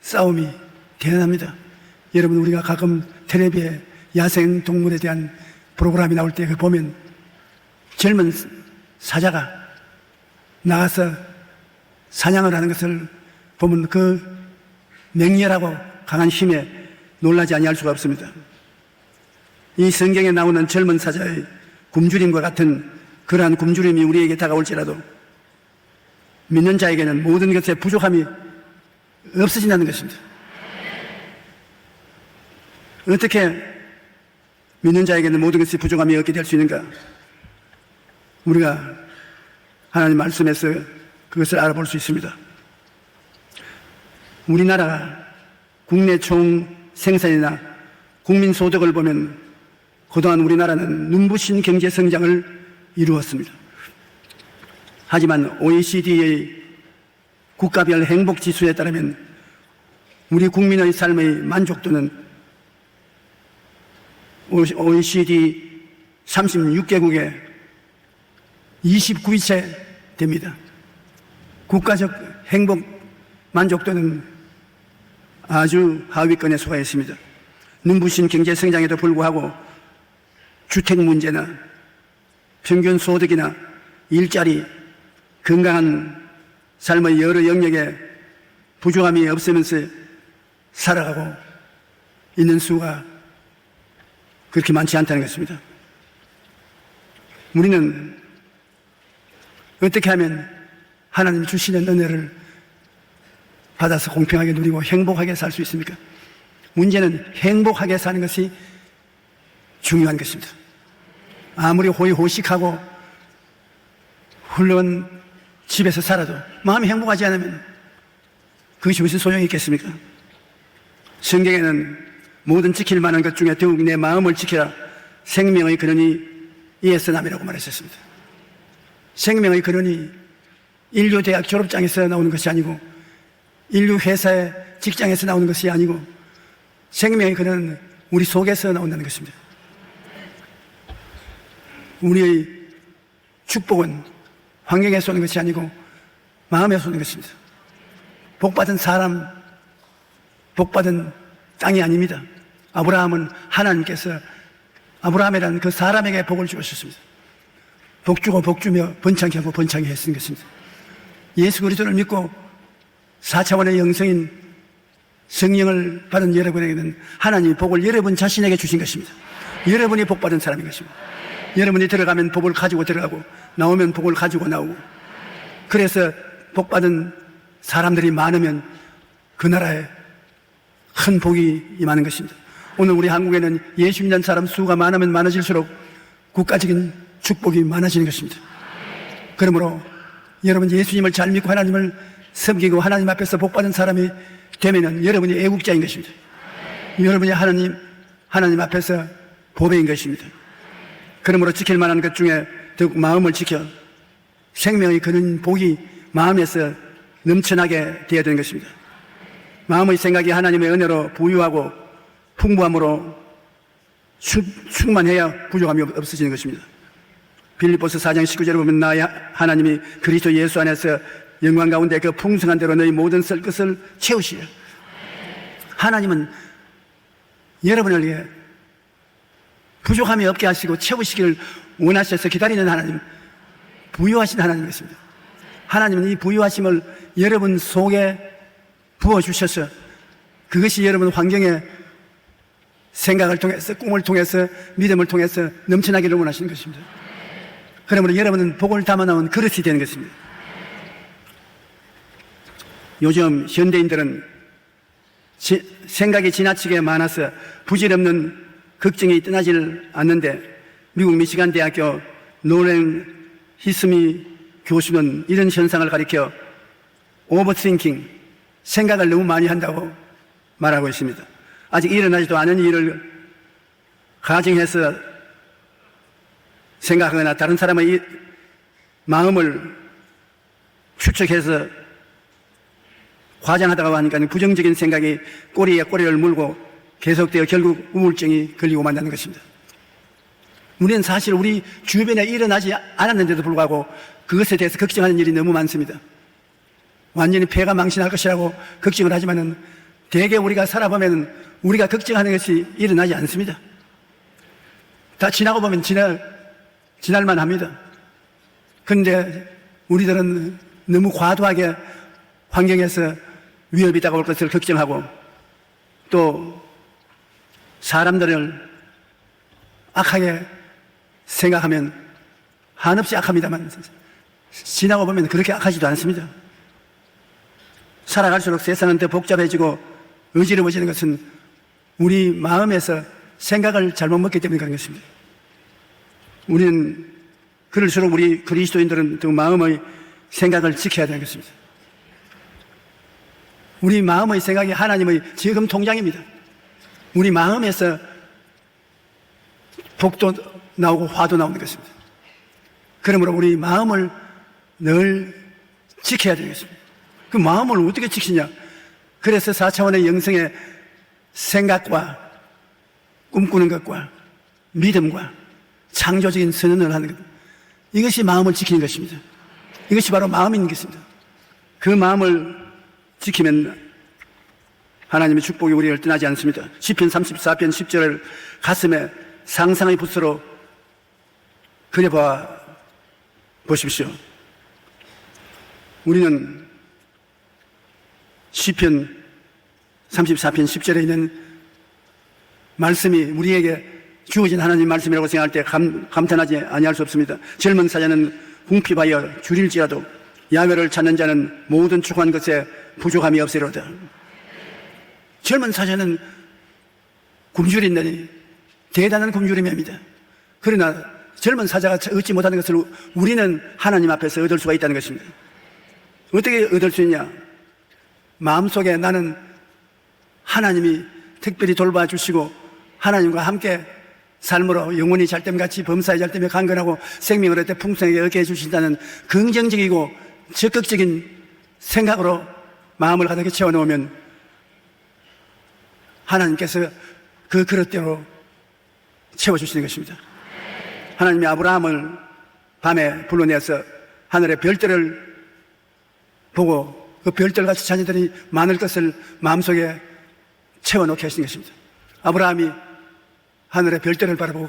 싸움이 대단합니다. 여러분, 우리가 가끔 텔레비에 야생 동물에 대한 프로그램이 나올 때 보면 젊은 사자가 나가서 사냥을 하는 것을 보면 그 맹렬하고 강한 힘에 놀라지 아니할 수가 없습니다. 이 성경에 나오는 젊은 사자의 굶주림과 같은 그러한 굶주림이 우리에게 다가올지라도 믿는 자에게는 모든 것에 부족함이 없어진다는 것입니다. 어떻게 믿는 자에게는 모든 것이 부족함이 없게 될 수 있는가? 우리가 하나님 말씀에서 그것을 알아볼 수 있습니다. 우리나라가 국내 총 생산이나 국민 소득을 보면 그동안 우리나라는 눈부신 경제 성장을 이루었습니다. 하지만 OECD의 국가별 행복 지수에 따르면 우리 국민의 삶의 만족도는 OECD 36개국의 29위째 됩니다. 국가적 행복 만족도는 아주 하위권에 속해 있습니다. 눈부신 경제 성장에도 불구하고 주택 문제나 평균 소득이나 일자리, 건강한 삶의 여러 영역에 부족함이 없으면서 살아가고 있는 수가 그렇게 많지 않다는 것입니다. 우리는 어떻게 하면 하나님 주시는 은혜를 받아서 공평하게 누리고 행복하게 살 수 있습니까? 문제는 행복하게 사는 것이 중요한 것입니다. 아무리 호의호식하고 훌륭한 집에서 살아도 마음이 행복하지 않으면 그것이 무슨 소용이 있겠습니까? 성경에는 모든 지킬 만한 것 중에 더욱 내 마음을 지켜라, 생명의 근원이 이에서 남이라고 말했었습니다. 생명의 근원이 인류 대학 졸업장에서 나오는 것이 아니고 인류 회사의 직장에서 나오는 것이 아니고 생명의 근원은 우리 속에서 나온다는 것입니다. 우리의 축복은 환경에서 오는 것이 아니고 마음에서 오는 것입니다. 복받은 사람, 복받은 땅이 아닙니다. 아브라함은 하나님께서 아브라함이라는 그 사람에게 복을 주셨습니다. 복주고 복주며 번창케 하고 번창케 했은 것입니다. 예수 그리스도를 믿고 4차원의 영성인 성령을 받은 여러분에게는 하나님이 복을 여러분 자신에게 주신 것입니다. 여러분이 복받은 사람인 것입니다. 여러분이 들어가면 복을 가지고 들어가고 나오면 복을 가지고 나오고, 그래서 복받은 사람들이 많으면 그 나라에 큰 복이 임하는 것입니다. 오늘 우리 한국에는 예수 믿는 사람 수가 많으면 많아질수록 국가적인 축복이 많아지는 것입니다. 그러므로 여러분 예수님을 잘 믿고 하나님을 섬기고 하나님 앞에서 복받은 사람이 되면은 여러분이 애국자인 것입니다. 여러분이 하나님 앞에서 보배인 것입니다. 그러므로 지킬 만한 것 중에 더욱 마음을 지켜 생명의 근원 복이 마음에서 넘쳐나게 되어야 되는 것입니다. 마음의 생각이 하나님의 은혜로 부유하고 풍부함으로 충만해야 부족함이 없어지는 것입니다. 빌립보서 4장 19절에 보면 나의 하나님이 그리스도 예수 안에서 영광 가운데 그 풍성한 대로 너희 모든 썰 것을 채우시려. 하나님은 여러분을 위해 부족함이 없게 하시고 채우시기를 원하셔서 기다리는 하나님, 부유하신 하나님이십니다. 하나님은 이 부유하심을 여러분 속에 부어주셔서 그것이 여러분 환경에 생각을 통해서, 꿈을 통해서, 믿음을 통해서 넘쳐나기를 원하시는 것입니다. 그러므로 여러분은 복을 담아놓은 그릇이 되는 것입니다. 요즘 현대인들은 생각이 지나치게 많아서 부질없는 걱정이 떠나질 않는데, 미국 미시간 대학교 노렌 히스미 교수는 이런 현상을 가리켜 오버띵킹, 생각을 너무 많이 한다고 말하고 있습니다. 아직 일어나지도 않은 일을 가정해서 생각하거나 다른 사람의 마음을 추측해서 과장하다가 하니까 부정적인 생각이 꼬리에 꼬리를 물고 계속되어 결국 우울증이 걸리고 만다는 것입니다. 우리는 사실 우리 주변에 일어나지 않았는데도 불구하고 그것에 대해서 걱정하는 일이 너무 많습니다. 완전히 폐가 망신할 것이라고 걱정을 하지만은 대개 우리가 살아보면 우리가 걱정하는 것이 일어나지 않습니다. 다 지나고 보면 지날만 합니다. 그런데 우리들은 너무 과도하게 환경에서 위협이 다가올 것을 걱정하고 또 사람들을 악하게 생각하면 한없이 악합니다만 지나고 보면 그렇게 악하지도 않습니다. 살아갈수록 세상은 더 복잡해지고 어지러워지는 것은 우리 마음에서 생각을 잘못 먹기 때문에 그런 것입니다. 우리는 그럴수록 우리 그리스도인들은 또 마음의 생각을 지켜야 되는 것입니다. 우리 마음의 생각이 하나님의 지금 통장입니다. 우리 마음에서 복도 나오고 화도 나오는 것입니다. 그러므로 우리 마음을 늘 지켜야 되는 것입니다. 그 마음을 어떻게 지키냐? 그래서 4차원의 영성의 생각과 꿈꾸는 것과 믿음과 창조적인 선언을 하는 것, 이것이 마음을 지키는 것입니다. 이것이 바로 마음인 것입니다. 그 마음을 지키면 하나님의 축복이 우리를 떠나지 않습니다. 시편 34편 10절을 가슴에 상상의 붓으로 그려봐 보십시오. 우리는 시편 34편 10절에 있는 말씀이 우리에게 주어진 하나님 말씀이라고 생각할 때 감탄하지 아니할 수 없습니다. 젊은 사자는 궁핍하여 줄일지라도 야훼를 찾는 자는 모든 추구한 것에 부족함이 없으리로다. 젊은 사자는 굶주린다니 대단한 굶주림입니다. 그러나 젊은 사자가 얻지 못하는 것을 우리는 하나님 앞에서 얻을 수가 있다는 것입니다. 어떻게 얻을 수 있냐? 마음속에 나는 하나님이 특별히 돌봐주시고 하나님과 함께 삶으로 영원히 잘됨같이 범사에 잘됨에 강건하고 생명을 얻되 풍성하게 얻게 해주신다는 긍정적이고 적극적인 생각으로 마음을 가득히 채워놓으면 하나님께서 그 그릇대로 채워주시는 것입니다. 하나님이 아브라함을 밤에 불러내서 하늘의 별들을 보고 그 별들같이 자녀들이 많을 것을 마음속에 채워놓게 하시는 것입니다. 아브라함이 하늘의 별들을 바라보고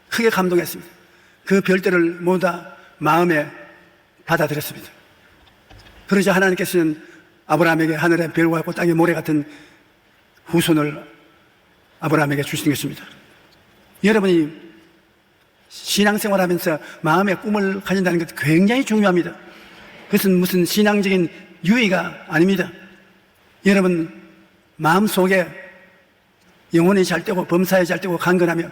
크게 감동했습니다. 그 별들을 모두 다 마음에 받아들였습니다. 그러자 하나님께서는 아브라함에게 하늘의 별과 같고 땅의 모래 같은 후손을 아브라함에게 주시는 것입니다. 여러분이 신앙생활하면서 마음의 꿈을 가진다는 것 굉장히 중요합니다. 그것은 무슨 신앙적인 유의가 아닙니다. 여러분 마음속에 영혼이 잘되고 범사에 잘되고 강건하며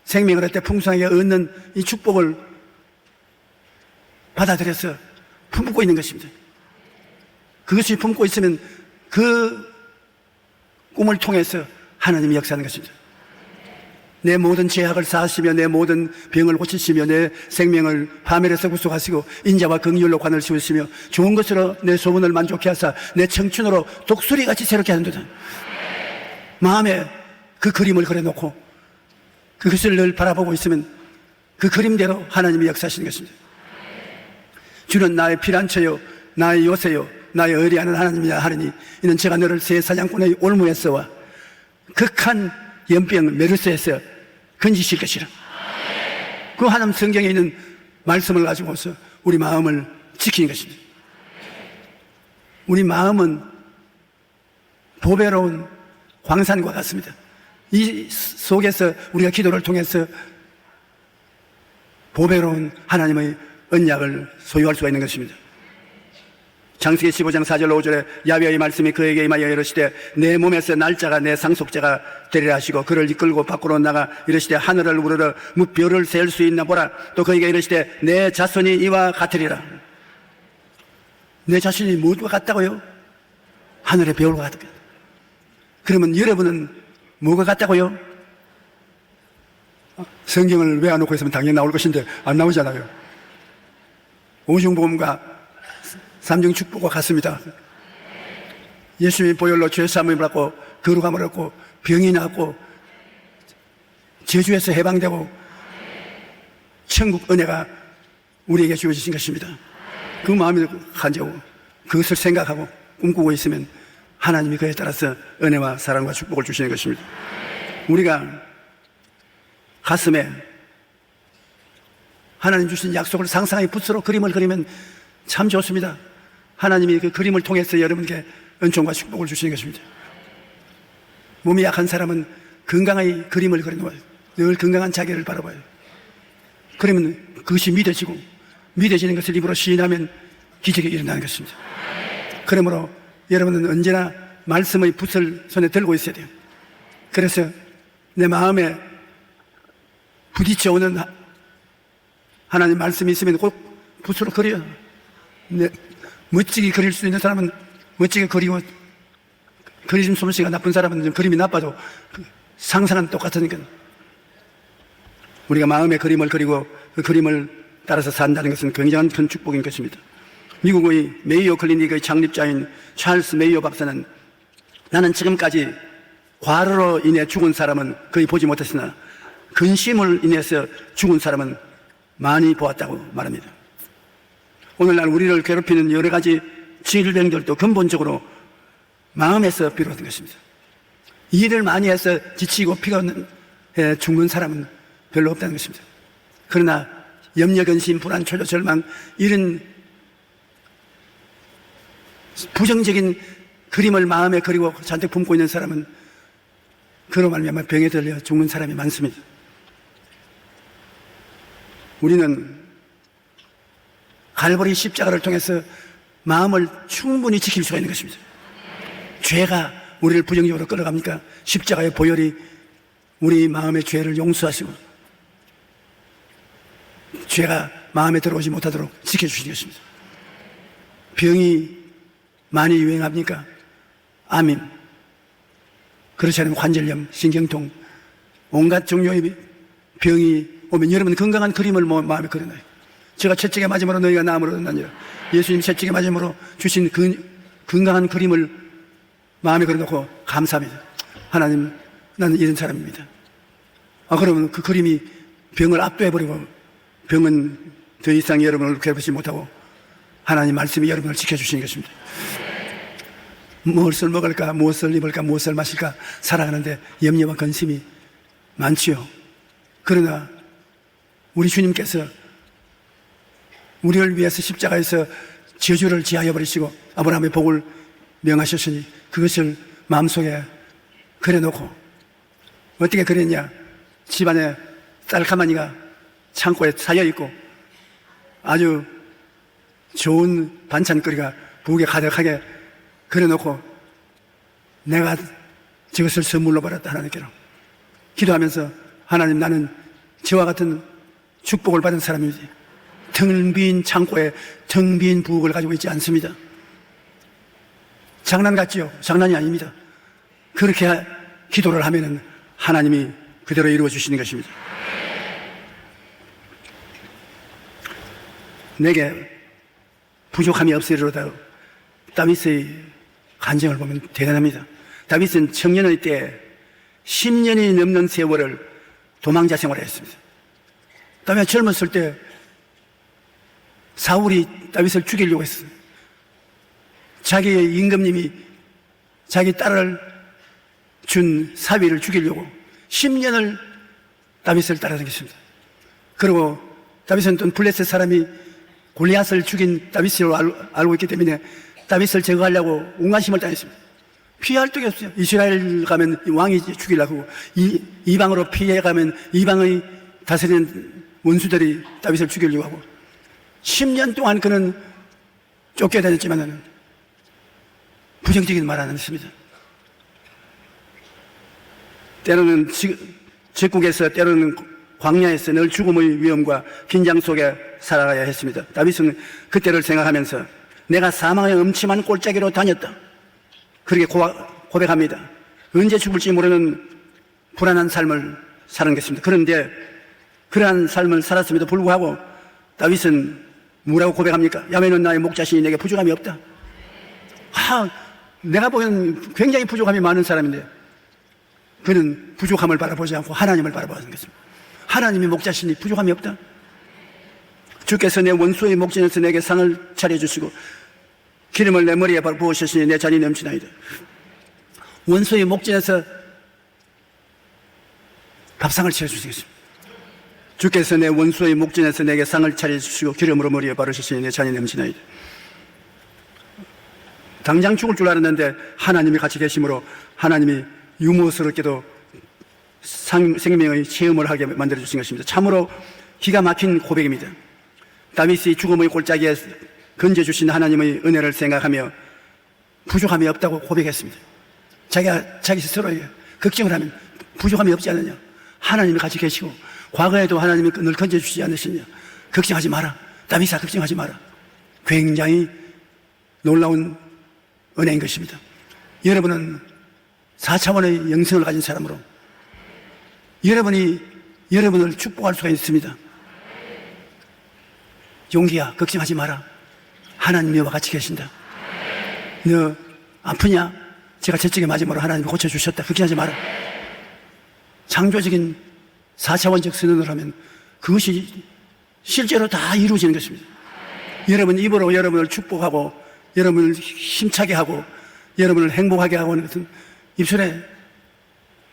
생명을 얻되 풍성하게 얻는 이 축복을 받아들여서 품고 있는 것입니다. 그것이 품고 있으면 그 꿈을 통해서 하나님이 역사하는 것입니다. 내 모든 죄악을 사하시며 내 모든 병을 고치시며 내 생명을 파멸에서 구속하시고 인자와 긍휼로 관을 씌우시며 좋은 것으로 내 소원을 만족케 하사 내 청춘으로 독수리같이 새롭게 하는도다. 마음에 그 그림을 그려놓고 그것을 늘 바라보고 있으면 그 그림대로 하나님이 역사하시는 것입니다. 주는 나의 피난처요 나의 요새요 나의 의리하는 하나님이라 하느니 이는 제가 너를 새 사냥꾼의 올무에서와 극한 연병 메르스에서 건지실 것이라. 그 하나님 성경에 있는 말씀을 가지고서 우리 마음을 지키는 것입니다. 우리 마음은 보배로운 광산과 같습니다. 이 속에서 우리가 기도를 통해서 보배로운 하나님의 언약을 소유할 수가 있는 것입니다. 창세기 15장 4절 5절에 야훼의 말씀이 그에게 임하여 이르시되 내 몸에서 날짜가 내 상속자가 되리라 하시고 그를 이끌고 밖으로 나가 이르시되 하늘을 우러러 무별을 셀 수 있나 보라. 또 그에게 이르시되 내 자손이 이와 같으리라. 내 자손이 무엇과 같다고요? 하늘의 별과 같다. 그러면 여러분은 뭐가 같다고요? 성경을 외워놓고 있으면 당연히 나올 것인데 안 나오잖아요. 오중복음과 삼중 축복과 같습니다. 예수님이 보혈로 죄사함을 받고 거룩함을 얻고 병이 낫고 저주에서 해방되고 천국 은혜가 우리에게 주어지신 것입니다. 그 마음이 가지고 그것을 생각하고 꿈꾸고 있으면 하나님이 그에 따라서 은혜와 사랑과 축복을 주시는 것입니다. 우리가 가슴에 하나님 주신 약속을 상상의 붓으로 그림을 그리면 참 좋습니다. 하나님이 그 그림을 통해서 여러분께 은총과 축복을 주시는 것입니다. 몸이 약한 사람은 건강의 그림을 그려놓아요. 늘 건강한 자기를 바라봐요. 그러면 그것이 믿어지고, 믿어지는 것을 입으로 시인하면 기적이 일어나는 것입니다. 그러므로 여러분은 언제나 말씀의 붓을 손에 들고 있어야 돼요. 그래서 내 마음에 부딪혀오는 하나님 말씀이 있으면 꼭 붓으로 그려요. 멋지게 그릴 수 있는 사람은 멋지게 그리고, 그림 솜씨가 나쁜 사람은 좀 그림이 나빠도 상상은 똑같으니까. 우리가 마음의 그림을 그리고 그 그림을 따라서 산다는 것은 굉장한 큰 축복인 것입니다. 미국의 메이오 클리닉의 창립자인 찰스 메이오 박사는 나는 지금까지 과로로 인해 죽은 사람은 거의 보지 못했으나 근심을 인해서 죽은 사람은 많이 보았다고 말합니다. 오늘날 우리를 괴롭히는 여러 가지 질병들도 근본적으로 마음에서 비롯된 것입니다. 일을 많이 해서 지치고 피가 죽는 사람은 별로 없다는 것입니다. 그러나 염려, 근심, 불안, 초조, 절망 이런 부정적인 그림을 마음에 그리고 잔뜩 품고 있는 사람은 그로 말미암아 병에 들려 죽는 사람이 많습니다. 우리는 갈보리 십자가를 통해서 마음을 충분히 지킬 수가 있는 것입니다. 죄가 우리를 부정적으로 끌어갑니까? 십자가의 보혈이 우리 마음의 죄를 용서하시고 죄가 마음에 들어오지 못하도록 지켜주시는 것입니다. 병이 많이 유행합니까? 암임, 그렇지 않으면 관절염, 신경통, 온갖 종류의 병이 오면 여러분 건강한 그림을 마음에 그려놔요. 제가 채찍에 맞음으로 너희가 나음으로 얻느니라. 예수님 채찍에 맞음으로 주신 그 건강한 그림을 마음에 그려놓고 감사합니다. 하나님, 나는 이런 사람입니다. 그러면 그 그림이 병을 압도해버리고 병은 더 이상 여러분을 괴롭히지 못하고 하나님 말씀이 여러분을 지켜주시는 것입니다. 무엇을 먹을까, 무엇을 입을까, 무엇을 마실까 살아가는데 염려와 근심이 많지요. 그러나 우리 주님께서 우리를 위해서 십자가에서 저주를 지하여 버리시고 아브라함의 복을 명하셨으니 그것을 마음속에 그려놓고 어떻게 그랬냐? 집안에 쌀가마니가 창고에 쌓여있고 아주 좋은 반찬거리가 부엌에 가득하게 그려놓고 내가 저것을 선물로 받았다 하나님께로 기도하면서 하나님, 나는 저와 같은 축복을 받은 사람이지 텅 빈 창고에 텅 빈 부엌을 가지고 있지 않습니다. 장난 같지요? 장난이 아닙니다. 그렇게 기도를 하면은 하나님이 그대로 이루어 주시는 것입니다. 내게 부족함이 없으리로다. 다윗의 간증을 보면 대단합니다. 다윗은 청년의 때 10년이 넘는 세월을 도망자 생활을 했습니다. 다윗이 젊었을 때 사울이 다윗을 죽이려고 했어요. 자기의 임금님이 자기 딸을 준 사위를 죽이려고 10년을 다윗을 따라다녔습니다. 그리고 다윗은 또 블레셋 사람이 골리앗을 죽인 다윗으로 알고 있기 때문에 다윗을 제거하려고 온갖 힘을 다했습니다. 피할 데가 없어요. 이스라엘 가면 왕이 죽이려고 이방으로 피해가면 이방의 다스리는 원수들이 다윗을 죽이려고 하고 10년 동안 그는 쫓겨다녔지만 부정적인 말 안 했습니다. 때로는 적국에서 때로는 광야에서 늘 죽음의 위험과 긴장 속에 살아가야 했습니다. 다윗은 그때를 생각하면서 내가 사망의 음침한 골짜기로 다녔다. 그렇게 고백합니다. 언제 죽을지 모르는 불안한 삶을 사는 것입니다. 그런데 그러한 삶을 살았음에도 불구하고 다윗은 뭐라고 고백합니까? 야훼는 나의 목자시니 내게 부족함이 없다. 내가 보기에는 굉장히 부족함이 많은 사람인데 그는 부족함을 바라보지 않고 하나님을 바라보는 것입니다. 하나님이 목자시니 부족함이 없다. 주께서 내 원수의 목전에서 내게 상을 차려주시고 기름을 내 머리에 부으셨으니 내 잔이 넘치나이다. 원수의 목전에서 밥상을 차려주시겠습니다. 주께서 내 원수의 목전에서 내게 상을 차려주시고 기름으로 머리에 바르셨으니 내 잔이 넘치나이다. 당장 죽을 줄 알았는데 하나님이 같이 계심으로 하나님이 유머스럽게도 생명의 체험을 하게 만들어주신 것입니다. 참으로 기가 막힌 고백입니다. 다윗이 죽음의 골짜기에 건져주신 하나님의 은혜를 생각하며 부족함이 없다고 고백했습니다. 자기 스스로에게 걱정을 하면 부족함이 없지 않느냐, 하나님이 같이 계시고 과거에도 하나님이 늘 건져주시지 않으시냐, 걱정하지 마라, 다윗아 걱정하지 마라. 굉장히 놀라운 은혜인 것입니다. 여러분은 4차원의 영성을 가진 사람으로 여러분이 여러분을 축복할 수가 있습니다. 용기야 걱정하지 마라, 하나님이 너와 같이 계신다. 너 아프냐? 제가 저쪽에 맞음으로 하나님이 고쳐주셨다. 걱정하지 마라. 창조적인 4차원적 선언을 하면 그것이 실제로 다 이루어지는 것입니다. 여러분 입으로 여러분을 축복하고 여러분을 힘차게 하고 여러분을 행복하게 하고 하는 것은 입술에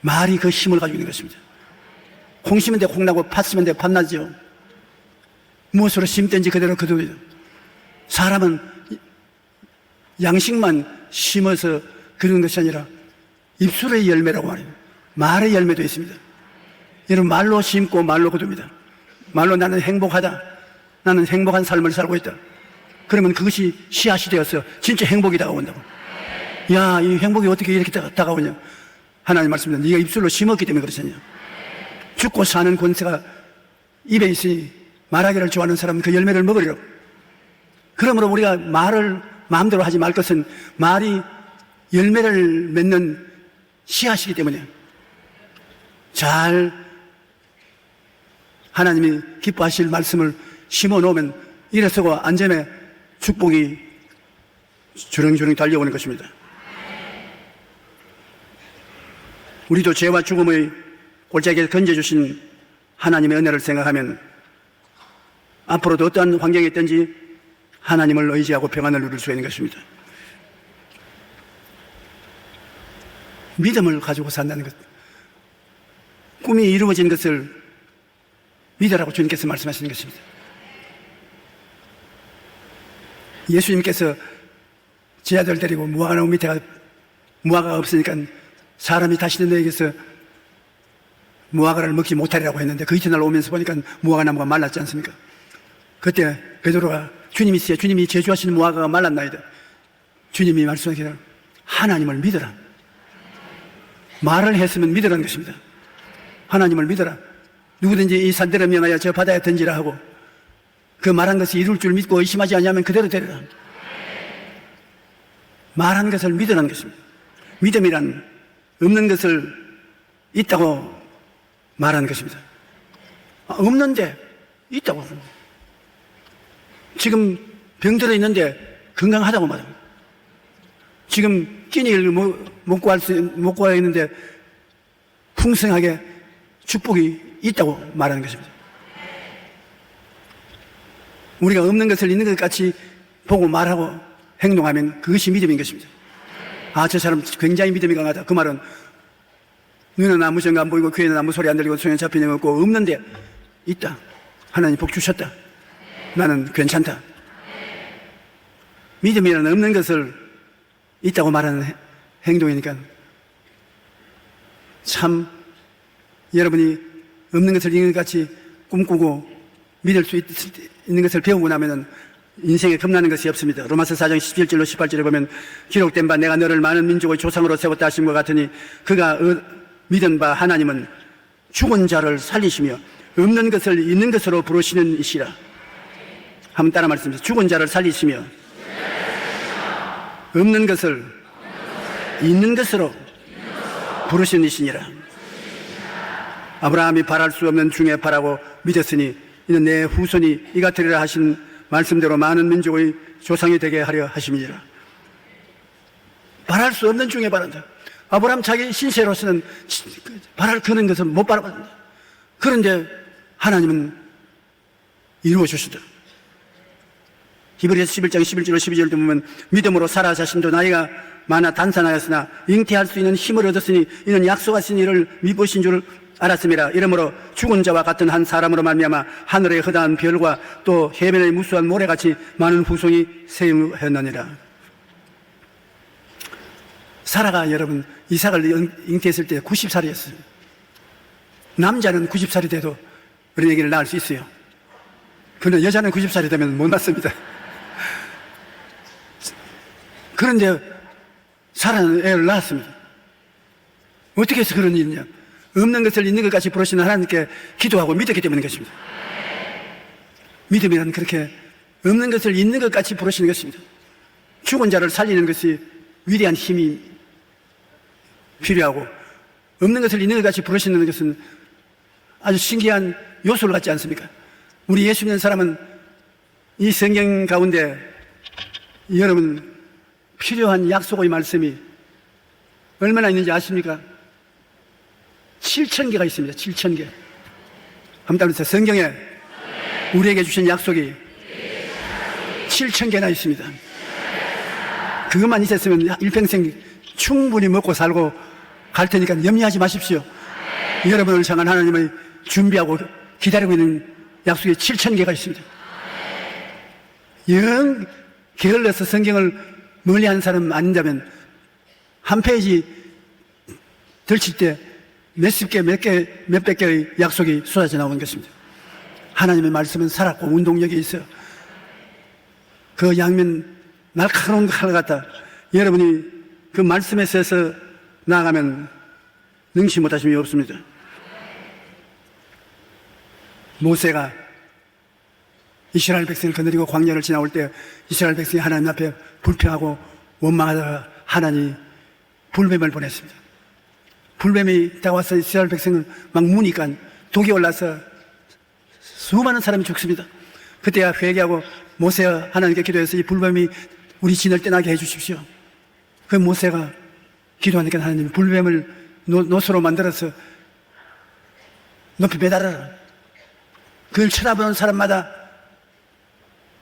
말이 그 힘을 가지고 있는 것입니다. 콩 심은 데 콩 나고 팥 심은 데 팥 나죠. 무엇으로 심든지 그대로 거두어요. 사람은 양식만 심어서 그런 것이 아니라 입술의 열매라고 말해요. 말의 열매도 있습니다. 여러분 말로 심고 말로 거둡니다. 말로 나는 행복하다, 나는 행복한 삶을 살고 있다. 그러면 그것이 씨앗이 되어서 진짜 행복이 다가온다고. 야, 이 행복이 어떻게 이렇게 다가오냐? 하나님 말씀입니다. 네가 입술로 심었기 때문에 그렇잖냐. 죽고 사는 권세가 입에 있으니 말하기를 좋아하는 사람은 그 열매를 먹으리라고. 그러므로 우리가 말을 마음대로 하지 말 것은 말이 열매를 맺는 씨앗이기 때문에 잘 하나님이 기뻐하실 말씀을 심어 놓으면 일어서고 안전에 축복이 주렁주렁 달려오는 것입니다. 우리도 죄와 죽음의 골짜기에 건져주신 하나님의 은혜를 생각하면 앞으로도 어떠한 환경에 있든지 하나님을 의지하고 평안을 누릴 수 있는 것입니다. 믿음을 가지고 산다는 것, 꿈이 이루어진 것을 믿으라고 주님께서 말씀하시는 것입니다. 예수님께서 제 아들 데리고 무화과 나무 밑에 무화과가 없으니까 사람이 다시는 너에게서 무화과를 먹지 못하리라고 했는데 그 이튿날 오면서 보니까 무화과 나무가 말랐지 않습니까? 그때 베드로가 주님이시여, 주님이 제주하시는 무화과가 말랐나이다. 주님이 말씀하기를 하나님을 믿어라. 말을 했으면 믿으라는 것입니다. 하나님을 믿어라. 누구든지 이 산들을 명하여 저 바다에 던지라 하고 그 말한 것이 이룰 줄 믿고 의심하지 않으면 그대로 되리라. 말한 것을 믿으라는 것입니다. 믿음이란 없는 것을 있다고 말하는 것입니다. 없는데 있다고. 지금 병들어 있는데 건강하다고 말합니다. 지금 끼니를 못 구하고 있는데 풍성하게 축복이 있다고 말하는 것입니다. 우리가 없는 것을 있는 것 같이 보고 말하고 행동하면 그것이 믿음인 것입니다. 아, 저 사람 굉장히 믿음이 강하다. 그 말은 눈은 아무 정가 안 보이고 귀에는 아무 소리 안 들리고 손에 잡히는 거 없고 없는데 있다. 하나님 복 주셨다. 나는 괜찮다. 믿음이라는 없는 것을 있다고 말하는 행동이니까 참 여러분이 없는 것을 있는 것 같이 꿈꾸고 믿을 수 있는 것을 배우고 나면은 인생에 겁나는 것이 없습니다. 로마서 4장 17절로 18절에 보면 기록된 바 내가 너를 많은 민족의 조상으로 세웠다 하신 것 같으니 그가 믿은 바 하나님은 죽은 자를 살리시며 없는 것을 있는 것으로 부르시는 이시라. 한번 따라 말씀하세요. 죽은 자를 살리시며 없는 것을 있는 것으로 부르시는 이시니라. 아브라함이 바랄 수 없는 중에 바라고 믿었으니 이는 내 후손이 이 같으리라 하신 말씀대로 많은 민족의 조상이 되게 하려 하심이니라. 바랄 수 없는 중에 바란다. 아브라함 자기 신세로서는 바랄 그런 것은 못 바라봤다. 그런데 하나님은 이루어 주시다. 히브리서 11장 11절 12절도 보면 믿음으로 사라 자신도 나이가 많아 단산하였으나 잉태할 수 있는 힘을 얻었으니 이는 약속하신 이를 미보신 줄 알았음이라. 이러므로 죽은 자와 같은 한 사람으로 말미암아 하늘의 허다한 별과 또 해변의 무수한 모래같이 많은 후손이 생하였느니라. 사라가 여러분 이삭을 잉태했을 때 90살이었어요. 남자는 90살이 돼도 어린 아기를 낳을 수 있어요. 그러나 여자는 90살이 되면 못 낳습니다. 그런데 사라는 애를 낳았습니다. 어떻게 해서 그런 일이냐? 없는 것을 있는 것 같이 부르시는 하나님께 기도하고 믿었기 때문인 것입니다. 믿음이란 그렇게 없는 것을 있는 것 같이 부르시는 것입니다. 죽은 자를 살리는 것이 위대한 힘이 필요하고, 없는 것을 있는 것 같이 부르시는 것은 아주 신기한 요소를 갖지 않습니까? 우리 예수 믿는 사람은 이 성경 가운데 여러분 필요한 약속의 말씀이 얼마나 있는지 아십니까? 7,000개가 있습니다. 7,000개. 한번 따라서 성경에 우리에게 주신 약속이 7,000개나 있습니다. 그것만 있었으면 일평생 충분히 먹고 살고 갈 테니까 염려하지 마십시오. 여러분을 향한 하나님의 준비하고 기다리고 있는 약속이 7,000개가 있습니다. 영 게을러서 성경을 멀리하는 사람 아닌다면 한 페이지 들칠 때 몇십 개, 몇백 개의 약속이 쏟아져 나오는 것입니다. 하나님의 말씀은 살았고 운동력이 있어요. 그 양면 날카로운 칼 같다. 여러분이 그 말씀에 서서 나아가면 능치 못하심이 없습니다. 모세가 이스라엘 백성을 거느리고 광야를 지나올 때 이스라엘 백성이 하나님 앞에 불평하고 원망하다가 하나님이 불뱀을 보냈습니다. 불뱀이 다가와서 이스라엘 백성을 막 무니까 독이 올라서 수많은 사람이 죽습니다. 그때야 회개하고 모세가 하나님께 기도해서 이 불뱀이 우리 진을 떠나게 해주십시오. 그 모세가 기도하니까 하나님이 불뱀을 노소로 만들어서 높이 매달아라. 그걸 쳐다보는 사람마다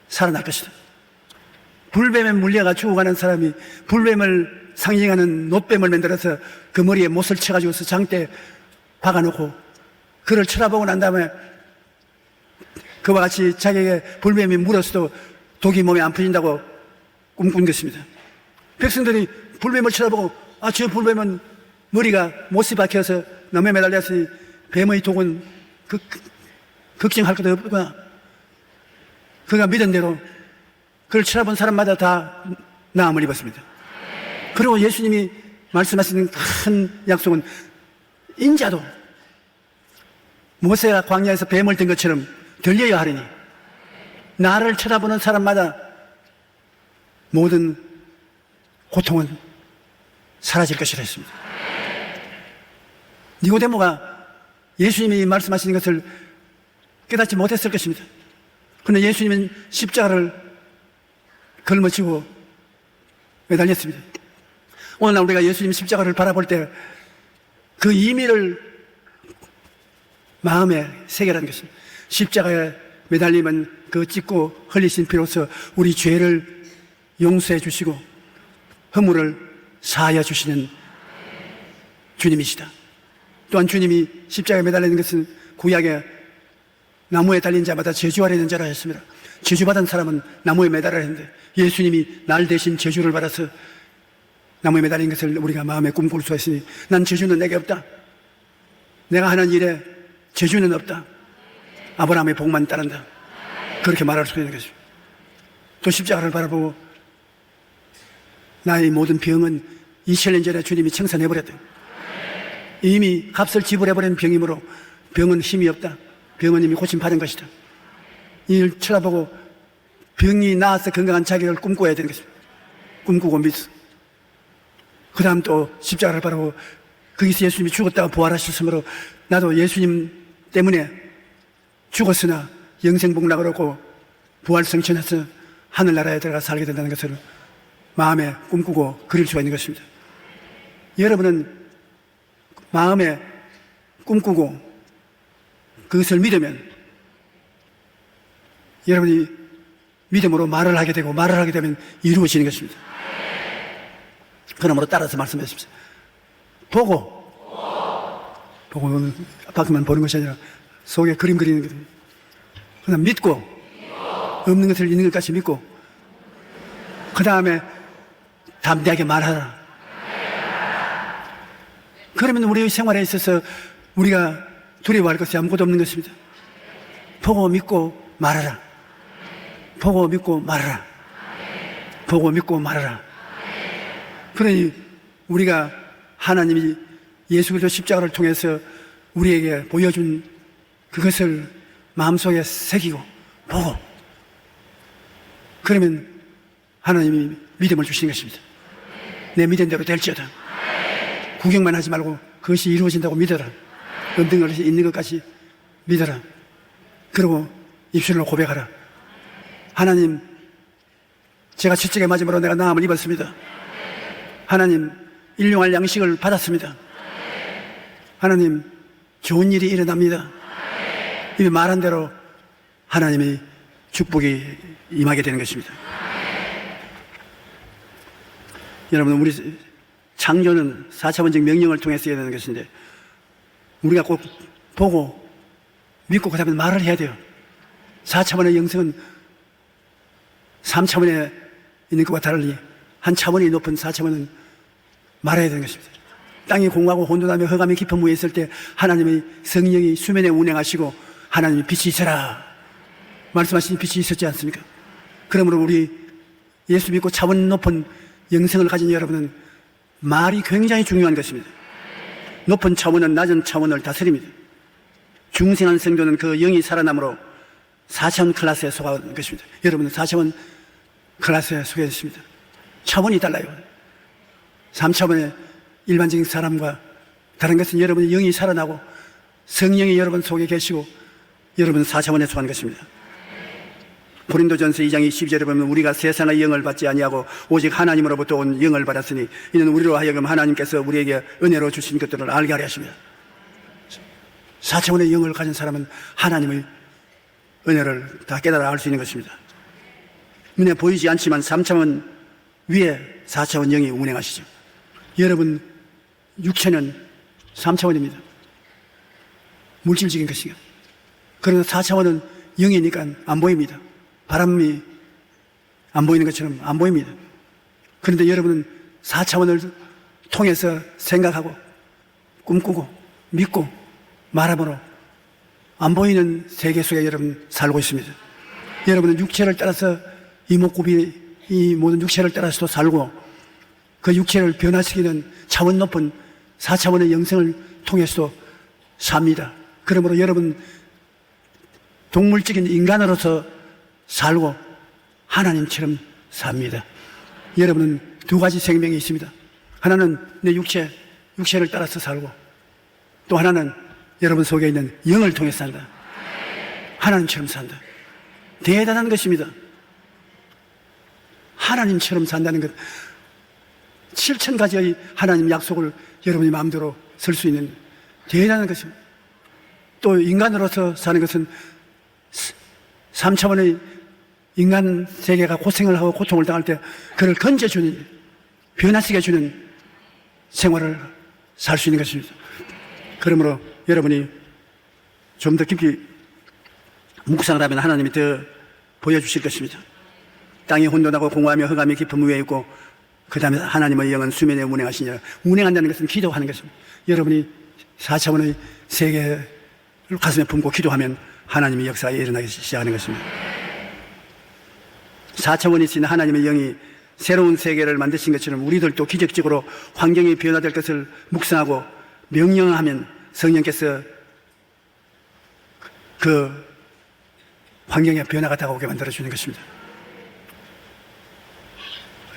살아날 것이다. 불뱀에 물려가 죽어가는 사람이 불뱀을 상징하는 놋뱀을 만들어서 그 머리에 못을 쳐가지고서 장대에 박아놓고 그를 쳐다보고 난 다음에 그와 같이 자기에게 불뱀이 물었어도 독이 몸에 안 퍼진다고 꿈꾼 것입니다. 백성들이 불뱀을 쳐다보고 저 불뱀은 머리가 못이 박혀서 나무에 매달렸으니 뱀의 독은 걱정할 것도 없구나. 그가 믿은 대로 그를 쳐다본 사람마다 다 나음을 입었습니다. 그리고 예수님이 말씀하시는 큰 약속은 인자도 모세가 광야에서 뱀을 든 것처럼 들려야 하리니 나를 쳐다보는 사람마다 모든 고통은 사라질 것이라 했습니다. 니고데모가 예수님이 말씀하시는 것을 깨닫지 못했을 것입니다. 그런데 예수님은 십자가를 걸머쥐고 매달렸습니다. 오늘날 우리가 예수님 십자가를 바라볼 때 그 의미를 마음에 새겨라는 것입니다. 십자가에 매달리면 그 찢고 흘리신 피로서 우리 죄를 용서해 주시고 허물을 사하여 주시는 주님이시다. 또한 주님이 십자가에 매달리는 것은 구약에 나무에 달린 자마다 저주 아래는 자라 했습니다. 저주받은 사람은 나무에 매달아야 했는데 예수님이 날 대신 저주를 받아서 나무에 매달린 것을 우리가 마음에 꿈꿀 수 있으니 난 저주는 내게 없다. 내가 하는 일에 저주는 없다. 아브라함의 복만 따른다. 그렇게 말할 수 있는 것입니다. 또 십자가를 바라보고 나의 모든 병은 2000년 전에 주님이 청산해버렸다. 이미 값을 지불해버린 병이므로 병은 힘이 없다. 병은 이미 고침받은 것이다. 이를 쳐다보고 병이 나아서 건강한 자기를 꿈꿔야 되는 것입니다. 꿈꾸고 믿어. 그 다음 또 십자가를 바라보고 거기서 예수님이 죽었다가 부활하셨으므로 나도 예수님 때문에 죽었으나 영생복락을 얻고 부활성천해서 하늘나라에 들어가 살게 된다는 것을 마음에 꿈꾸고 그릴 수가 있는 것입니다. 여러분은 마음에 꿈꾸고 그것을 믿으면 여러분이 믿음으로 말을 하게 되고 말을 하게 되면 이루어지는 것입니다. 그러므로 따라서 말씀하십시오. 보고 밖에만 보는 것이 아니라 속에 그림 그리는 거죠. 그다음 믿고 없는 것을 있는 것 같이 믿고 그 다음에 담대하게 말하라. 그러면 우리의 생활에 있어서 우리가 두려워할 것이 아무것도 없는 것입니다. 보고 믿고 말하라. 보고 믿고 말하라. 보고 믿고 말하라. 그러니 우리가 하나님이 예수 그리스도 십자가를 통해서 우리에게 보여준 그것을 마음속에 새기고 보고 그러면 하나님이 믿음을 주시는 것입니다. 내 믿음대로 될지어다. 구경만 하지 말고 그것이 이루어진다고 믿어라. 없는 것이 있는 것까지 믿어라. 그리고 입술로 고백하라. 하나님, 제가 채찍에 맞음으로 내가 나음을 입었습니다. 하나님, 일용할 양식을 받았습니다. 하나님, 좋은 일이 일어납니다. 이미 말한 대로 하나님의 축복이 임하게 되는 것입니다. 여러분, 우리 창조는 4차원적 명령을 통해서 해야 되는 것인데 우리가 꼭 보고 믿고 그 다음에 말을 해야 돼요. 4차원의 영성은 3차원에 있는 것과 달리 한 차원이 높은 4차원은 말해야 되는 것입니다. 땅이 공하고 혼돈하며 흑암이 깊은 무에 있을 때 하나님의 성령이 수면에 운행하시고 하나님이 빛이 있어라 말씀하신 빛이 있었지 않습니까? 그러므로 우리 예수 믿고 차원 높은 영성을 가진 여러분은 말이 굉장히 중요한 것입니다. 높은 차원은 낮은 차원을 다스립니다. 중생한 성도는 그 영이 살아남으로 4차원 클래스에 속한 것입니다. 여러분은 4차원 클래스에 속해 있습니다. 차원이 달라요. 3차원의 일반적인 사람과 다른 것은 여러분의 영이 살아나고 성령이 여러분 속에 계시고 여러분은 4차원에 속한 것입니다. 고린도전서 2장 22절에 보면 우리가 세상의 영을 받지 아니하고 오직 하나님으로부터 온 영을 받았으니 이는 우리로 하여금 하나님께서 우리에게 은혜로 주신 것들을 알게 하려 하십니다. 4차원의 영을 가진 사람은 하나님의 은혜를 다 깨달아 알 수 있는 것입니다. 눈에 보이지 않지만 3차원 위에 4차원 영이 운행하시죠. 여러분 육체는 3차원입니다. 물질적인 것이요. 그러나 4차원은 영이니까 안 보입니다. 바람이 안 보이는 것처럼 안 보입니다. 그런데 여러분은 4차원을 통해서 생각하고 꿈꾸고 믿고 말함으로 안 보이는 세계 속에 여러분 살고 있습니다. 여러분은 육체를 따라서 이목구비 이 모든 육체를 따라서도 살고 그 육체를 변화시키는 차원 높은 4차원의 영성을 통해서도 삽니다. 그러므로 여러분 동물적인 인간으로서 살고 하나님처럼 삽니다. 여러분은 두 가지 생명이 있습니다. 하나는 내 육체를 따라서 살고 또 하나는 여러분 속에 있는 영을 통해서 산다. 하나님처럼 산다. 대단한 것입니다. 하나님처럼 산다는 것 7,000가지의 하나님 약속을 여러분이 마음대로 쓸 수 있는 대단한 것입니다. 또 인간으로서 사는 것은 3차원의 인간 세계가 고생을 하고 고통을 당할 때 그를 건져주는 변화시켜주는 생활을 살 수 있는 것입니다. 그러므로 여러분이 좀 더 깊이 묵상을 하면 하나님이 더 보여주실 것입니다. 땅이 혼돈하고 공허하며 흑암이 깊은 무에 있고 그 다음에 하나님의 영은 수면에 운행하시니라. 운행한다는 것은 기도하는 것입니다. 여러분이 4차원의 세계를 가슴에 품고 기도하면 하나님의 역사가 일어나기 시작하는 것입니다. 4차원이신 하나님의 영이 새로운 세계를 만드신 것처럼 우리들도 기적적으로 환경이 변화될 것을 묵상하고 명령하면 성령께서 그 환경의 변화가 다가오게 만들어주는 것입니다.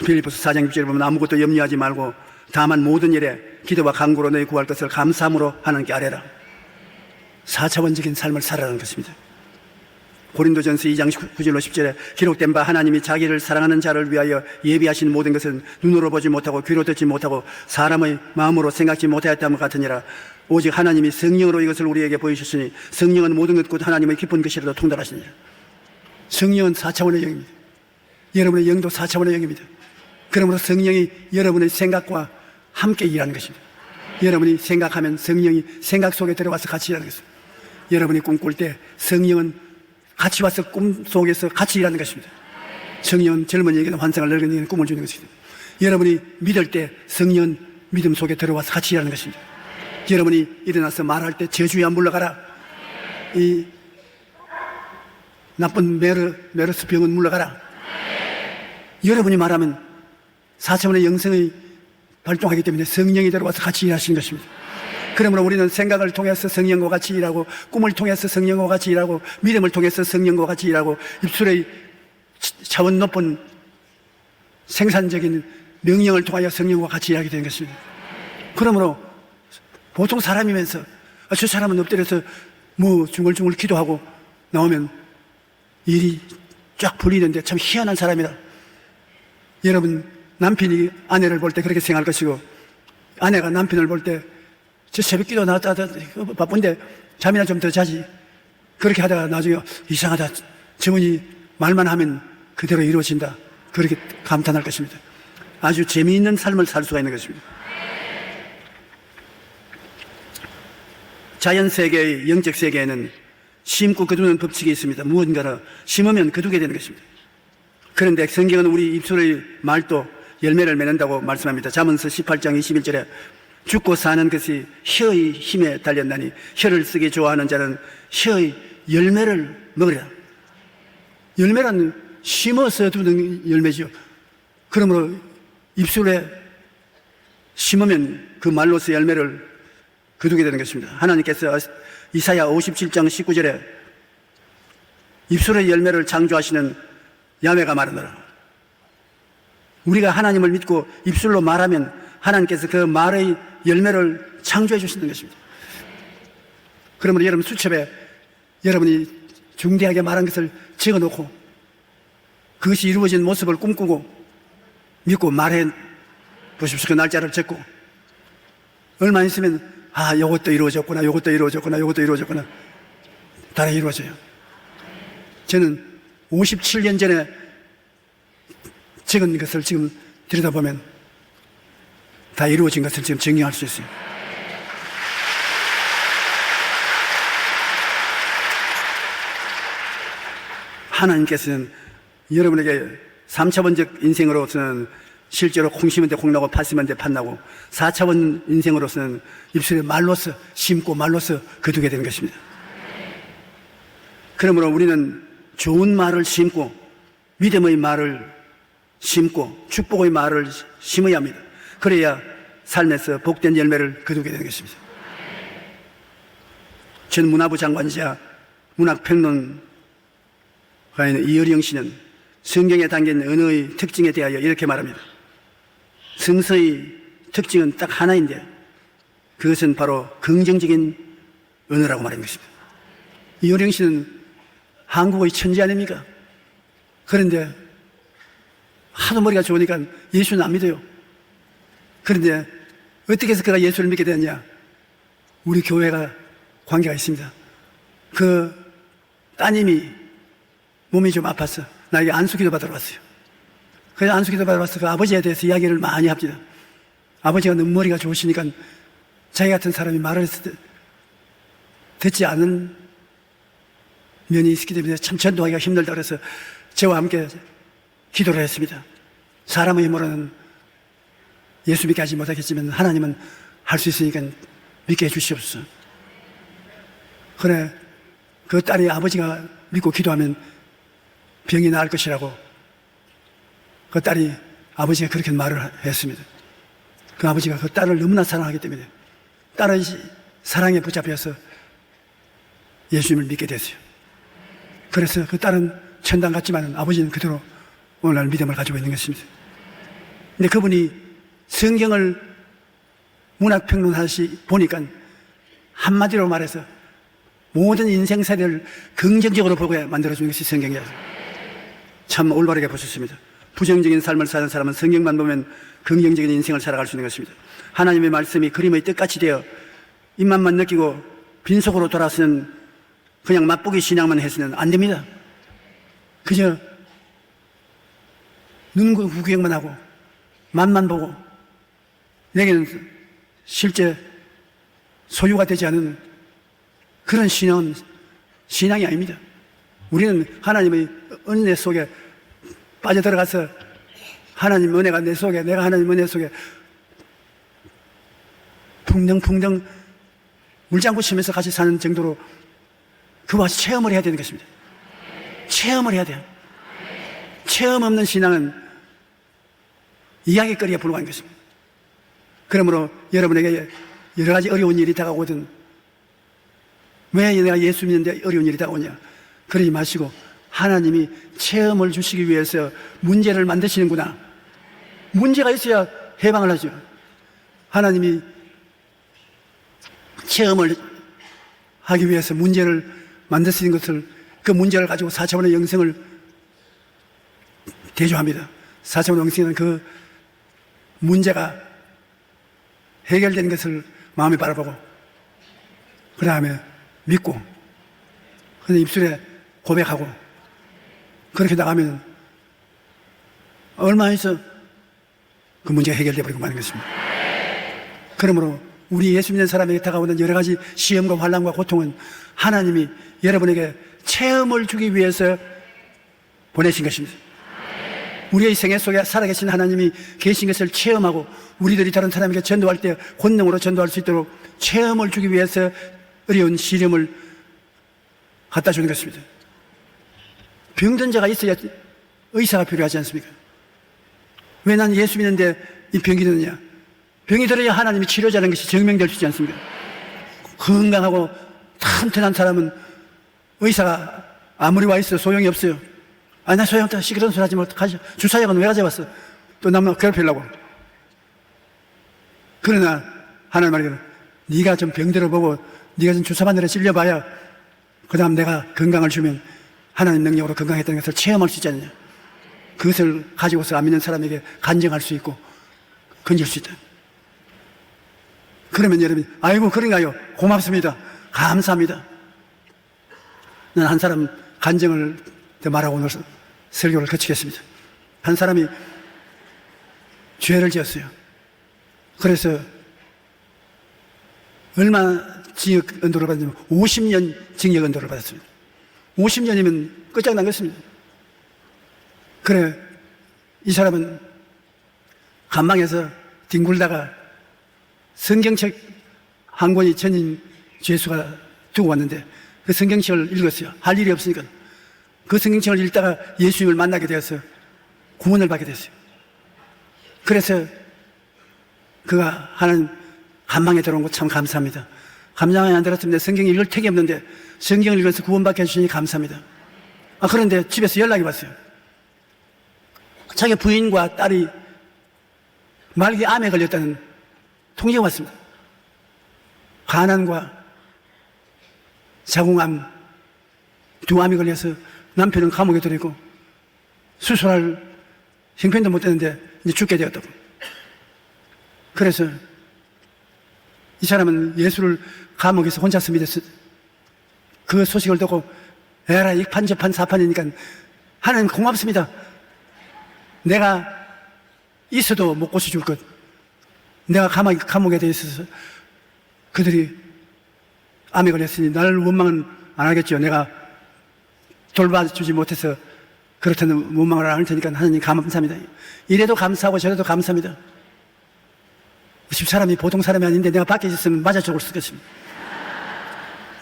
빌립보서 4장 6절에 보면 아무것도 염려하지 말고 다만 모든 일에 기도와 간구로 너희 구할 것을 감사함으로 하나님께 아뢰라. 4차원적인 삶을 살아가는 것입니다. 고린도전서 2장 9절로 10절에 기록된 바 하나님이 자기를 사랑하는 자를 위하여 예비하신 모든 것은 눈으로 보지 못하고 귀로 듣지 못하고 사람의 마음으로 생각지 못하였다는 것 같으니라. 오직 하나님이 성령으로 이것을 우리에게 보이셨으니 성령은 모든 것 곧 하나님의 깊은 것이라도 통달하시니라. 성령은 4차원의 영입니다. 여러분의 영도 4차원의 영입니다. 그러므로 성령이 여러분의 생각과 함께 일하는 것입니다. 여러분이 생각하면 성령이 생각 속에 들어와서 같이 일하는 것입니다. 여러분이 꿈꿀 때 성령은 같이 와서 꿈 속에서 같이 일하는 것입니다. 성령은 젊은이에게는 환상을, 늙은이에게는 꿈을 주는 것입니다. 여러분이 믿을 때 성령은 믿음 속에 들어와서 같이 일하는 것입니다. 여러분이 일어나서 말할 때 저주야 물러가라, 이 나쁜 메르스 병은 물러가라. 여러분이 말하면 4차원의 영성이 발동하기 때문에 성령이 들어와서 같이 일하시는 것입니다. 그러므로 우리는 생각을 통해서 성령과 같이 일하고, 꿈을 통해서 성령과 같이 일하고, 믿음을 통해서 성령과 같이 일하고, 입술의 차원 높은 생산적인 명령을 통하여 성령과 같이 일하게 되는 것입니다. 그러므로 보통 사람이면서 저 사람은 엎드려서 뭐 중얼중얼 기도하고 나오면 일이 쫙 풀리는데 참 희한한 사람이다. 여러분, 남편이 아내를 볼 때 그렇게 생각할 것이고, 아내가 남편을 볼 때 저 새벽 기도 나왔다 바쁜데 잠이나 좀 더 자지, 그렇게 하다가 나중에 이상하다, 저분이 말만 하면 그대로 이루어진다, 그렇게 감탄할 것입니다. 아주 재미있는 삶을 살 수가 있는 것입니다. 자연세계의 영적 세계에는 심고 거두는 법칙이 있습니다. 무언가를 심으면 거두게 되는 것입니다. 그런데 성경은 우리 입술의 말도 열매를 맺는다고 말씀합니다. 잠언서 18장 21절에 죽고 사는 것이 혀의 힘에 달렸나니 혀를 쓰기 좋아하는 자는 혀의 열매를 먹으리라. 열매란 심어서 두는 열매지요. 그러므로 입술에 심으면 그 말로서 열매를 거두게 되는 것입니다. 하나님께서 이사야 57장 19절에 입술의 열매를 창조하시는 야훼가 말하노라. 우리가 하나님을 믿고 입술로 말하면 하나님께서 그 말의 열매를 창조해 주시는 것입니다. 그러므로 여러분 수첩에 여러분이 중대하게 말한 것을 적어 놓고 그것이 이루어진 모습을 꿈꾸고 믿고 말해 보십시오. 그 날짜를 적고 얼마 있으면 요것도 이루어졌구나, 요것도 이루어졌구나, 요것도 이루어졌구나, 다 이루어져요. 저는 57년 전에 적은 것을 지금 들여다보면 다 이루어진 것을 지금 증명할 수 있어요. 하나님께서는 여러분에게 3차원적 인생으로서는 실제로 콩 심은 데 콩 나고 팥 심은 데 팥 나고, 4차원 인생으로서는 입술에 말로서 심고 말로서 거두게 되는 것입니다. 그러므로 우리는 좋은 말을 심고 믿음의 말을 심고 축복의 말을 심어야 합니다. 그래야 삶에서 복된 열매를 거두게 되는 것입니다. 전 문화부 장관이자 문학평론가인 이어령 씨는 성경에 담긴 언어의 특징에 대하여 이렇게 말합니다. 성서의 특징은 딱 하나인데 그것은 바로 긍정적인 언어라고 말하는 것입니다. 이어령 씨는 한국의 천재 아닙니까? 그런데 하도 머리가 좋으니까 예수는 안 믿어요. 그런데 어떻게 해서 그가 예수를 믿게 되었냐? 우리 교회가 관계가 있습니다. 그 따님이 몸이 좀 아파서 나에게 안수기도 받으러 왔어요. 그래서 안수기도 받으러 와서 그 아버지에 대해서 이야기를 많이 합니다. 아버지가 너무 머리가 좋으시니까 자기 같은 사람이 말을 했을 때 듣지 않는 면이 있기 때문에 참 전도하기가 힘들다 그래서 저와 함께 기도를 했습니다. 사람의 힘으로는 예수 믿게 하지 못하겠지만 하나님은 할 수 있으니까 믿게 해주시옵소서. 그래, 그 딸이 아버지가 믿고 기도하면 병이 나을 것이라고 그 딸이 아버지가 그렇게 말을 했습니다. 그 아버지가 그 딸을 너무나 사랑하기 때문에 딸의 사랑에 붙잡혀서 예수님을 믿게 됐어요. 그래서 그 딸은 천당 같지만 아버지는 그대로 오늘날 믿음을 가지고 있는 것입니다. 근데 그분이 성경을 문학평론하시 보니까 한마디로 말해서 모든 인생사를 긍정적으로 보게 만들어주는 것이 성경이에요. 참 올바르게 보셨습니다. 부정적인 삶을 사는 사람은 성경만 보면 긍정적인 인생을 살아갈 수 있는 것입니다. 하나님의 말씀이 그림의 뜻같이 되어 입맛만 느끼고 빈속으로 돌아서는 그냥 맛보기 신앙만 해서는 안 됩니다. 그저 눈 구경만 하고 맛만 보고 내게는 실제 소유가 되지 않은 그런 신앙은 신앙이 아닙니다. 우리는 하나님의 은혜 속에 빠져들어가서 하나님 은혜가 내 속에, 내가 하나님 은혜 속에 풍덩풍덩 물장구 치면서 같이 사는 정도로 그와 같이 체험을 해야 되는 것입니다. 체험을 해야 돼요. 체험 없는 신앙은 이야기거리에 불과한 것입니다. 그러므로 여러분에게 여러 가지 어려운 일이 다가오거든 왜 내가 예수 믿는데 어려운 일이 다가오냐? 그러지 마시고 하나님이 체험을 주시기 위해서 문제를 만드시는구나. 문제가 있어야 해방을 하죠. 하나님이 체험을 하기 위해서 문제를 만드시는 것을 그 문제를 가지고 4차원의 영생을 대조합니다. 4차원의 영생은 그 문제가 해결된 것을 마음에 바라보고 그 다음에 믿고 그다음에 입술에 고백하고 그렇게 나가면 얼마 있어 그 문제가 해결되어 버리고 마는 것입니다. 그러므로 우리 예수 믿는 사람에게 다가오는 여러 가지 시험과 환난과 고통은 하나님이 여러분에게 체험을 주기 위해서 보내신 것입니다. 우리의 생애 속에 살아계신 하나님이 계신 것을 체험하고 우리들이 다른 사람에게 전도할 때 권능으로 전도할 수 있도록 체험을 주기 위해서 어려운 시련을 갖다 주는 것입니다. 병든 자가 있어야 의사가 필요하지 않습니까? 왜 난 예수 믿는데 이 병이 드느냐? 병이 들어야 하나님이 치료자라는 것이 증명될 수 있지 않습니까? 건강하고 튼튼한 사람은 의사가 아무리 와 있어도 소용이 없어요. 나 소용없다. 시끄러운 소리 하지 마. 주사약은 왜 가져왔어? 또 남을 괴롭히려고. 그러나 하나님 말이거든. 네가 좀 병들어 보고 네가 좀 주사 받느라 찔려봐야 그 다음 내가 건강을 주면 하나님 능력으로 건강했다는 것을 체험할 수 있지 않느냐. 그것을 가지고서 안 믿는 사람에게 간증할 수 있고 건질 수 있다. 그러면 여러분이 아이고 그런가요? 고맙습니다. 감사합니다. 난 한 사람 간증을 말하고 오늘 설교를 거치겠습니다. 한 사람이 죄를 지었어요. 그래서 얼마 징역 언도를 받았냐면 50년 징역 언도를 받았습니다. 50년이면 끝장난 것입니다. 그래 이 사람은 감방에서 뒹굴다가 성경책 한 권이 전인 죄수가 두고 왔는데 그 성경책을 읽었어요. 할 일이 없으니까. 그 성경책을 읽다가 예수님을 만나게 되어서 구원을 받게 됐어요. 그래서 그가 하나님 감방에 들어온 거 참 감사합니다. 감당이 안 들었으면 내 성경 읽을 택이 없는데 성경을 읽어서 구원받게 해주시니 감사합니다. 그런데 집에서 연락이 왔어요. 자기 부인과 딸이 말기 암에 걸렸다는 통지가 왔습니다. 간암과 자궁암 두 암이 걸려서 남편은 감옥에 들어있고 수술할 형편도 못 되는데 이제 죽게 되었다고. 그래서 이 사람은 예수를 감옥에서 혼자서 믿었어요. 그 소식을 듣고 에라 익판저판 사판이니까 하나님 고맙습니다. 내가 있어도 못 고쳐줄 것. 내가 감옥에 돼 있어서 그들이 암에 걸렸으니 나를 원망은 안 하겠죠. 내가 돌봐주지 못해서 그렇다는 원망을 안 할 테니까 하나님 감사합니다. 이래도 감사하고 저래도 감사합니다. 집사람이 보통 사람이 아닌데 내가 밖에 있었으면 맞아 죽을 것입니다.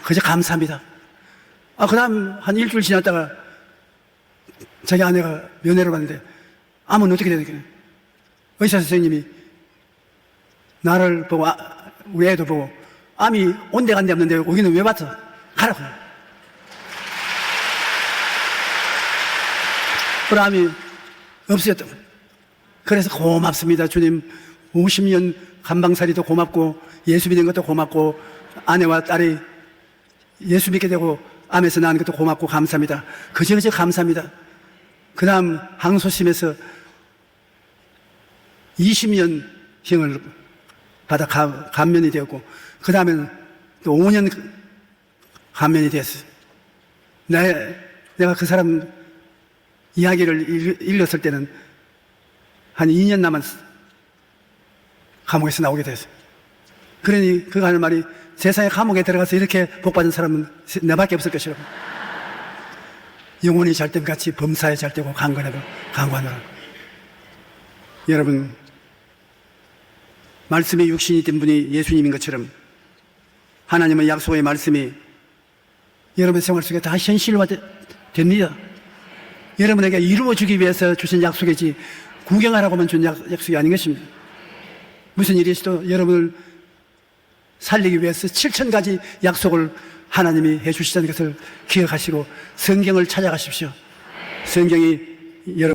그저 감사합니다. 그 다음 한 일주일 지났다가 자기 아내가 면회를 왔는데 암은 어떻게 되는 거예요? 의사 선생님이 나를 보고 우리 애도 보고 암이 온데간데 없는데 여기는 왜 왔어? 가라고. 그 암이 없어졌다고. 그래서 고맙습니다 주님. 50년 감방살이도 고맙고 예수 믿는 것도 고맙고 아내와 딸이 예수 믿게 되고 암에서 나은 것도 고맙고 감사합니다. 그저 감사합니다. 그 다음 항소심에서 20년형을 받아 감면이 되었고 그 다음에는 또 5년 감면이 되었어요. 내가 그 사람 이야기를 읽었을 때는 한 2년 남은 감옥에서 나오게 됐어요. 그러니 그가 하는 말이 세상에 감옥에 들어가서 이렇게 복받은 사람은 내밖에 없을 것이라고. 영혼이 잘 됨같이 범사에 잘 되고 강건하노라. 여러분, 말씀의 육신이 된 분이 예수님인 것처럼 하나님의 약속의 말씀이 여러분 생활 속에 다 현실화됩니다. 여러분에게 이루어주기 위해서 주신 약속이지 구경하라고만 준 약속이 아닌 것입니다. 무슨 일이 있어도 여러분을 살리기 위해서 7,000가지 약속을 하나님이 해주시다는 것을 기억하시고 성경을 찾아가십시오. 성경이 여러분